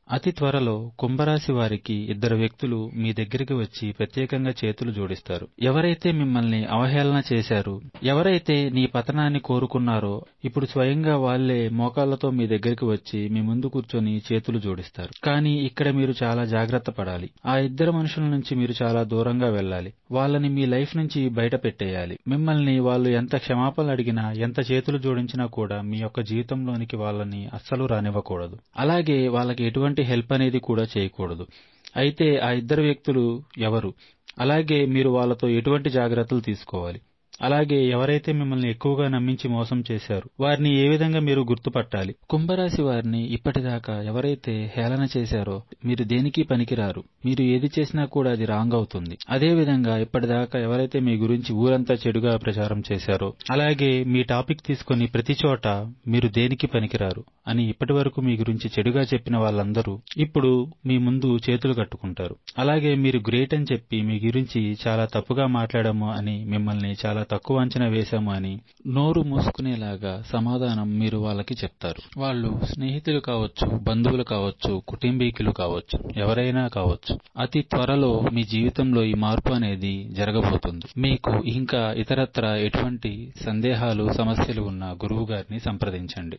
అతి త్వరలో కుంభరాశి వారికి ఇద్దరు వ్యక్తులు మీ దగ్గరికి వచ్చి ప్రత్యేకంగా చేతులు జోడిస్తారు. ఎవరైతే మిమ్మల్ని అవహేళన చేశారో, ఎవరైతే నీ పతనాన్ని కోరుకున్నారో ఇప్పుడు స్వయంగా వాళ్లే మోకాళ్లతో మీ దగ్గరికి వచ్చి మీ ముందు కూర్చొని చేతులు జోడిస్తారు. కానీ ఇక్కడ మీరు చాలా జాగ్రత్త పడాలి. ఆ ఇద్దరు మనుషుల నుంచి మీరు చాలా దూరంగా వెళ్ళాలి. వాళ్ళని మీ లైఫ్ నుంచి బయట పెట్టేయాలి. మిమ్మల్ని వాళ్ళు ఎంత క్షమాపణలు అడిగినా, ఎంత చేతులు జోడించినా కూడా మీ యొక్క జీవితంలోనికి వాళ్ళని అస్సలు రానివ్వకూడదు. అలాగే వాళ్ళకి ఎటువంటి హెల్ప్ అనేది కూడా చేయకూడదు. అయితే ఆ ఇద్దరు వ్యక్తులు ఎవరు, అలాగే మీరు వాళ్ళతో ఎటువంటి జాగ్రత్తలు తీసుకోవాలి, అలాగే ఎవరైతే మిమ్మల్ని ఎక్కువగా నమ్మించి మోసం చేశారో వారిని ఏ విధంగా మీరు గుర్తుపట్టాలి. కుంభరాశి వారిని ఇప్పటిదాకా ఎవరైతే హేళన చేశారో మీరు దేనికి పనికిరారు, మీరు ఏది చేసినా కూడా అది రాంగ్ అవుతుంది. అదేవిధంగా ఇప్పటిదాకా ఎవరైతే మీ గురించి ఊరంతా చెడుగా ప్రచారం చేశారో, అలాగే మీ టాపిక్ తీసుకొని ప్రతి చోట మీరు దేనికి పనికిరారు అని ఇప్పటి వరకు మీ గురించి చెడుగా చెప్పిన వాళ్ళందరూ ఇప్పుడు మీ ముందు చేతులు కట్టుకుంటారు. అలాగే మీరు గ్రేట్ అని చెప్పి మీ గురించి చాలా తప్పుగా మాట్లాడాము అని, మిమ్మల్ని చాలా తక్కువ అంచనా వేశాము అని నోరు మూసుకునేలాగా సమాధానం మీరు వాళ్ళకి చెప్తారు. వాళ్ళు స్నేహితులు కావచ్చు, బంధువులు కావచ్చు, కుటుంబీకులు కావచ్చు, ఎవరైనా కావచ్చు. అతి త్వరలో మీ జీవితంలో ఈ మార్పు అనేది జరగబోతుంది. మీకు ఇంకా ఇతరత్రా ఎటువంటి సందేహాలు, సమస్యలు ఉన్నా గురువు గారిని సంప్రదించండి.